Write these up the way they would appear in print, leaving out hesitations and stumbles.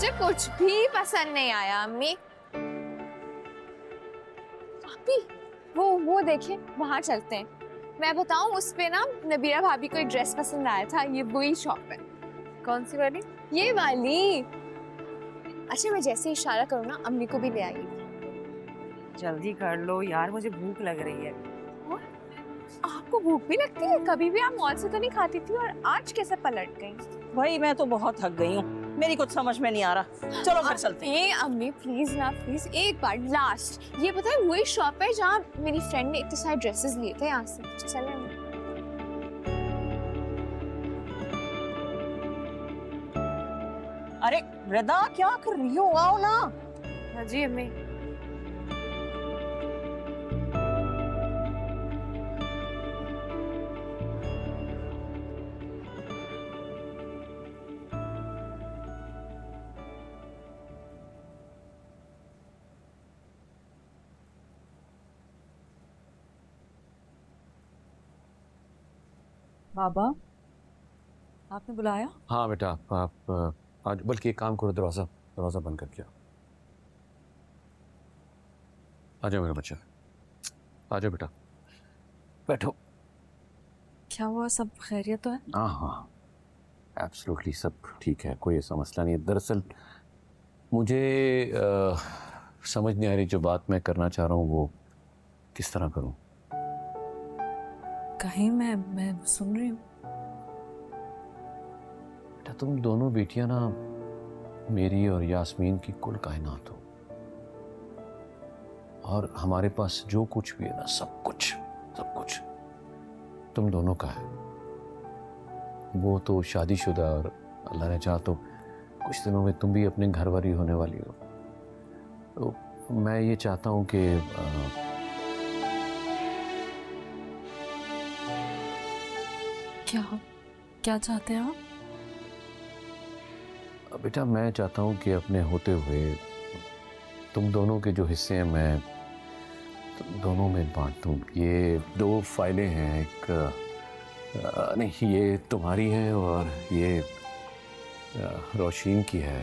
मुझे कुछ भी पसंद नहीं आया अम्मी। अभी वो देखिए, वहां चलते हैं। मैं बताऊं, उस पे ना नबीरा भाभी को एक ड्रेस पसंद आया था। ये वही शॉप है। कौन सी वाली? ये वाली। अच्छा, मैं जैसे इशारा करूँ ना, अम्मी को भी ले आइए। जल्दी कर लो यार, मुझे भूख लग रही है। और आपको भूख भी लगती है? कभी भी आप मॉल से तो नहीं खाती थी, और आज कैसे पलट गई? भाई मैं तो बहुत थक गई हूँ, मेरी कुछ समझ में नहीं आ रहा। चलो घर चलते हैं। अम्मी प्लीज ना, प्लीज एक बार लास्ट। ये पता है वही शॉप है जहाँ मेरी फ्रेंड ने इतने सारे ड्रेसेस लिए थे यहाँ से। चले अम्मी। अरे रदा, क्या कर रही हो? आओ ना। हाँ जी अम्मी। बाबा, आपने बुलाया? हाँ बेटा, आप आज बल्कि एक काम करो, दरवाज़ा बंद करके आओ। आ जाओ मेरा बच्चा, आ जाओ बेटा, बैठो। क्या हुआ, सब खैरियत तो है? हाँ हाँ, एब्सोल्युटली सब ठीक है, कोई ऐसा मसला नहीं है। दरअसल मुझे समझ नहीं आ रही, जो बात मैं करना चाह रहा हूँ वो किस तरह करूँ। कहीं मैं सुन रही हूँ। बेटा तुम दोनों बेटियां ना मेरी और यास्मीन की कुल कायनात हो, और हमारे पास जो कुछ भी है ना, सब कुछ तुम दोनों का है। वो तो शादीशुदा, और अल्लाह ने चाहा तो कुछ दिनों में तुम भी अपने घर वाली होने वाली हो। तो मैं ये चाहता हूँ कि क्या चाहते हैं आप? बेटा मैं चाहता हूँ कि अपने होते हुए तुम दोनों के जो हिस्से हैं मैं तुम दोनों में बांट दूँ। ये 2 फाइलें हैं, एक नहीं, ये तुम्हारी है और ये रोशीन की है।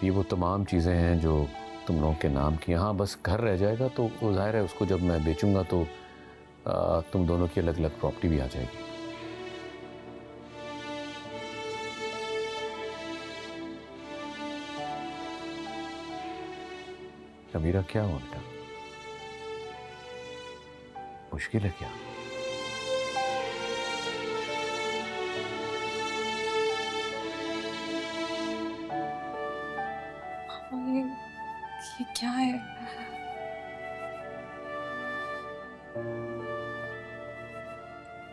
ये वो तमाम चीज़ें हैं जो तुम लोगों के नाम की। हाँ बस घर रह जाएगा, तो वो जाहिर है उसको जब मैं बेचूंगा तो तुम दोनों की अलग अलग प्रॉपर्टी भी आ जाएगी। अमीरा क्या हुआ बेटा, मुश्किल है क्या? ये क्या है?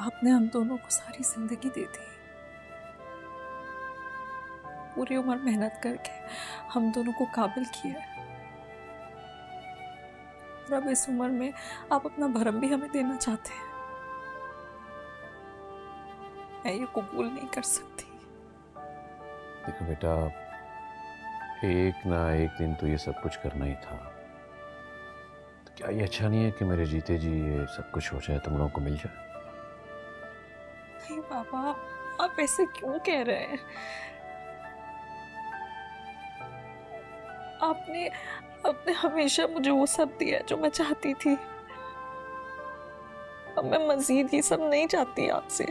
आपने हम दोनों को सारी जिंदगी दे दी, पूरी उम्र मेहनत करके हम दोनों को काबिल किया है, और अब इस उम्र में आप अपना भरम भी हमें देना चाहते हैं। मैं ये कबूल नहीं कर सकती। देखो बेटा, एक ना एक दिन तो ये सब कुछ करना ही था। तो क्या ये अच्छा नहीं है कि मेरे जीते जी ये सब कुछ हो जाए, तुम लोगों को मिल जाए? नहीं पापा, आप ऐसे क्यों कह रहे हैं? आपने आपने हमेशा मुझे वो सब दिया जो मैं चाहती थी। अब मैं मजीद ये सब नहीं चाहती आपसे।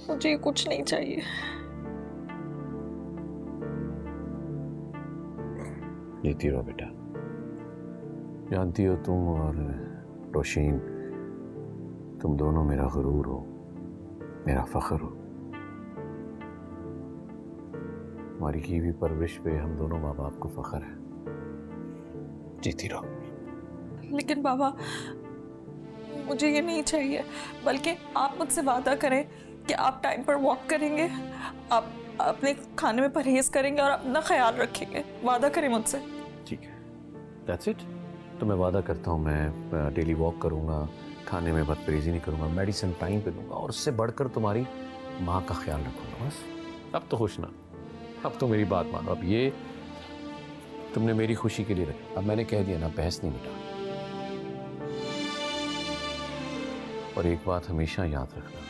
मुझे कुछ नहीं चाहिए। जीती रहो बेटा। जानती हो तुम और रोशीन, तुम दोनों मेरा गुरूर हो, मेरा फख्र हो। हमारी की हुई परवरिश पे हम दोनों माँ बाप को फख्र है। जीती रहो। लेकिन बाबा, मुझे ये नहीं चाहिए, बल्कि आप मुझसे वादा करें कि आप टाइम पर वॉक करेंगे, आप अपने खाने में परहेज करेंगे और अपना ख्याल रखेंगे। वादा करें मुझसे। ठीक है, दैट्स इट। तो मैं वादा करता हूँ, मैं डेली वॉक करूँगा, खाने में बदपरहेजी नहीं करूँगा, मेडिसिन टाइम पे दूंगा, और उससे बढ़कर तुम्हारी माँ का ख्याल रखूँगा। बस अब तो खुश ना, अब तो मेरी बात मानो। अब ये तुमने मेरी खुशी के लिए रखा, अब मैंने कह दिया ना, बहस नहीं बेटा। और एक बात हमेशा याद रखना,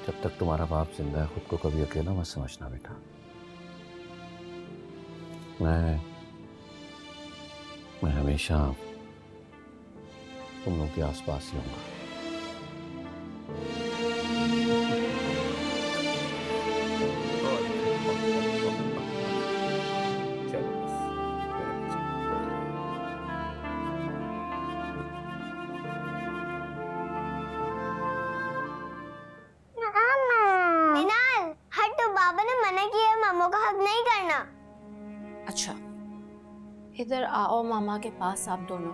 जब तक तुम्हारा बाप जिंदा है खुद को कभी अकेला मत समझना बेटा। मैं हमेशा तुम लोगों के आसपास ही रहूंगा। मिनाल, हट, बाबा ने मना किया है मामू का हक नहीं करना। अच्छा, इधर आओ मामा के पास आप दोनों,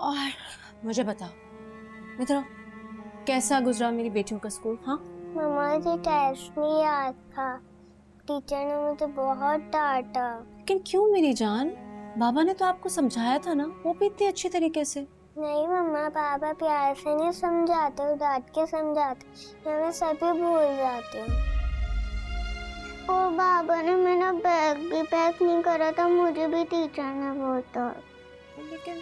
और मुझे बताओ मित्रों, कैसा गुजरा मेरी बेटियों का स्कूल? हाँ, मामा जी टेस्ट नहीं याद था, टीचर ने मुझे बहुत डांटा। लेकिन क्यों मेरी जान? बाबा ने तो आपको समझाया था ना, वो भी इतनी अच्छी तरीके से। नहीं मम्मा, पापा प्यार से नहीं समझाते, डांट के समझाते, मैं सभी भूल जाती हूँ। और बाबा ने मेरा बैग भी पैक नहीं करा था, मुझे भी टीचर ने बोला। लेकिन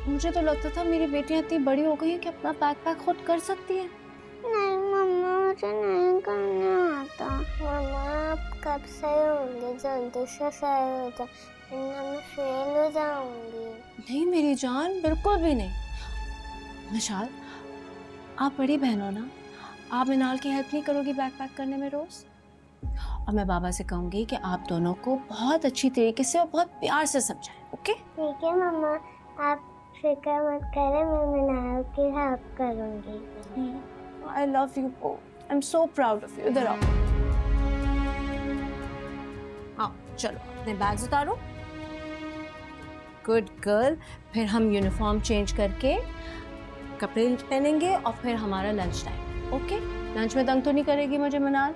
मुझे तो लगता था मेरी बेटियां इतनी बड़ी हो गई हैं कि अपना बैग पैक खुद कर सकती है। नहीं मम्मा, मुझे नहीं करने आता। मम्मा आप कब सही होंगे? जल्दी से सही हो जाए, वरना मैं फेल हो जाऊंगी। नहीं मेरी जान, बिल्कुल भी नहीं। मिशाल, आप बड़ी बहन हो ना, आप मिनाल की हेल्प नहीं करोगी बैग पैक करने में रोज? और मैं बाबा से कहूंगी कि आप दोनों को बहुत अच्छी तरीके से और बहुत प्यार से समझाएं, ओके? ठीक है मम्मा, आप फिक्र मत करें, मैं मिनाल की हेल्प करूंगी। I love you both, I am so proud of you. इधर आओ, आओ चलो अपने बैग्स उतारो। Good girl. फिर हम यूनिफॉर्म चेंज करके कपड़े पहनेंगे और फिर हमारा लंच टाइम, ओके? लंच में तंग तो नहीं करेगी मुझे मिनाल?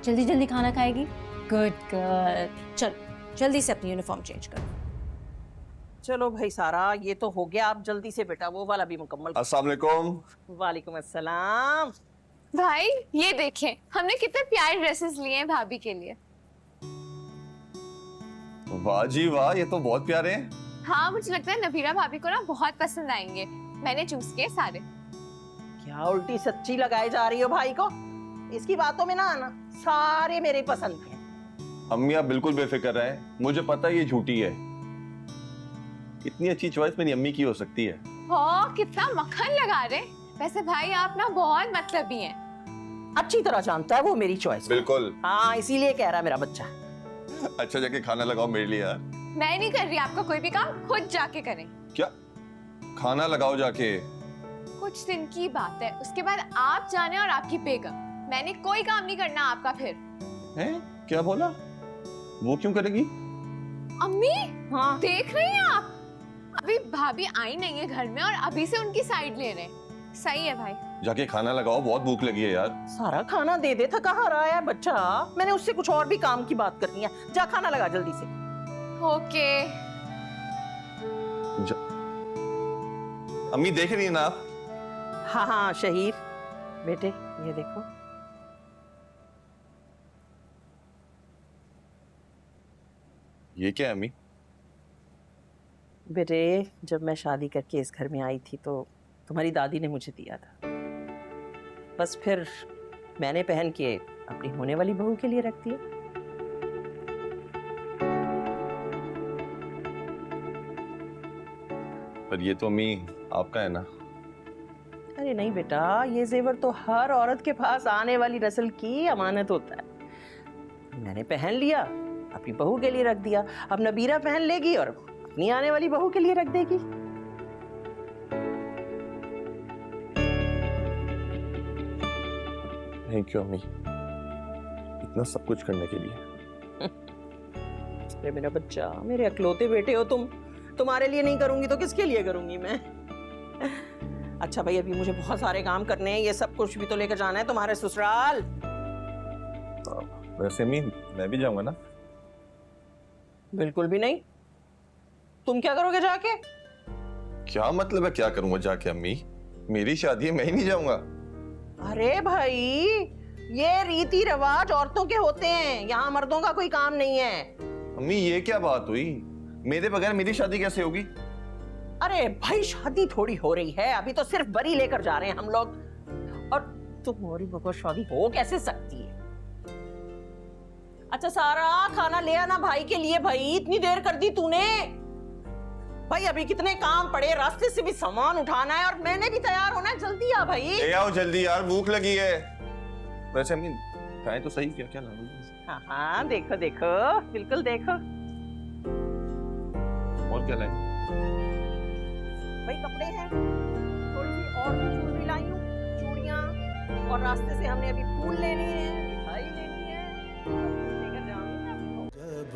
जल्दी जल्दी खाना खाएगी? Good girl. चलो जल्दी से अपनी यूनिफॉर्म चेंज करो। चलो भाई सारा, ये तो हो गया, आप जल्दी से बेटा वो वाला भी मुकम्मल। अस्सलाम वालेकुम। वालेकुम अस्सलाम। भाई ये देखें, हमने कितने प्यारे ड्रेसेस लिए हैं भाभी के लिए। वाह जी वाह, ये तो बहुत प्यारे हैं। हाँ, मुझे लगता है नबीरा भाभी को ना बहुत पसंद आएंगे। मैंने चूज किए सारे। क्या उल्टी सच्ची लगाई जा रही हो भाई को? इसकी बातों में ना आना, सारे मेरे पसंद के हैं। अम्मी आप बिल्कुल बेफिक्र रहे, मुझे पता है ये झूठी है। इतनी अच्छी चॉइस मेरी अम्मी की हो सकती है। हाँ, कितना मक्खन लगा रहे। वैसे भाई आप ना बहुत मतलबी हैं। अच्छी तरह जानता है वो मेरी चॉइस। बिल्कुल। हाँ, इसीलिए कह रहा है मेरा बच्चा। अच्छा जाके खाना लगाओ मेरे लिए यार। मैं नहीं कर रही आपका कोई भी काम, खुद जाके करें। क्या? खाना लगाओ जाके। कुछ दिन की बात है, उसके बाद आप जाने और आपकी बेगम। मैंने कोई काम नहीं करना आपका। फिर हैं? क्या बोला? वो क्यों करेगी? अम्मी हाँ, देख रही हैं आप? अभी भाभी आई नहीं है घर में और अभी से उनकी साइड ले रहे हैं। सही है भाई। जाके खाना लगाओ, बहुत भूख लगी है यार। सारा खाना दे दे, थका हारा है बच्चा। मैंने उससे कुछ और भी काम की बात करनी है। जा खाना लगा जल्दी से। ओके। अम्मी देख रही है ना आप? हाँ हाँ शहीर बेटे, ये देखो। ये क्या है अम्मी? बेटे, जब मैं शादी करके इस घर में आई थी तो तुम्हारी दादी ने मुझे दिया था। बस फिर मैंने पहन के अपनी होने वाली बहू के लिए रख दिया। पर ये तो अम्मी आपका है ना? अरे नहीं बेटा, ये जेवर तो हर औरत के पास आने वाली नस्ल की अमानत होता है। मैंने पहन लिया, अपनी बहू के लिए रख दिया। अब नबीरा पहन लेगी और अपनी आने वाली बहू के लिए रख देगी। थैंक यू अम्मी, इतना सब कुछ करने के लिए। अरे मेरा बच्चा, मेरे अकलौते बेटे हो तुम। तुम्हारे लिए नहीं करूंगी तो किसके लिए करूंगी मैं? अच्छा भाई, अभी मुझे बहुत सारे काम करने हैं। ये सब कुछ भी तो लेकर जाना है तुम्हारे ससुराल। वैसे अम्मी मैं भी जाऊंगा ना? बिल्कुल भी नहीं। तुम क्या करोगे जाके? क्या मतलब है क्या करूंगा जाके अम्मी? मेरी शादी है, मैं ही नहीं जाऊंगा। अरे भाई, ये रीति रिवाज औरतों के होते हैं, यहाँ मर्दों का कोई काम नहीं है। अम्मी ये क्या बात हुई? मेरे बगैर मेरी शादी कैसे होगी? अरे भाई, शादी थोड़ी हो रही है, अभी तो सिर्फ बरी लेकर जा रहे हैं हम लोग। और तुम्हारी बगैर शादी हो कैसे सकती है? अच्छा सारा खाना ले आना भाई के लिए। भाई इतनी देर कर दी तूने। भाई अभी कितने काम पड़े, रास्ते से भी सामान उठाना है और मैंने भी तैयार होना है। जल्दी आ भाई। ले आओ जल्दी यार, भूख लगी है। वैसे अम्मी खाएं तो सही, क्या क्या ला लूं? हाँ हाँ देखो देखो, बिल्कुल देखो। और क्या लाएं? भाई कपड़े हैं, थोड़ी सी और भी ज्वेलरी लाई हूँ, चूड़ियाँ, और रास्ते से हमने अभी फूल लेने हैं, मिठाई लेनी है, लेकर जाऊंगी ना। जब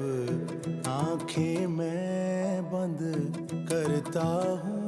आंखें मैं बंद करता हूँ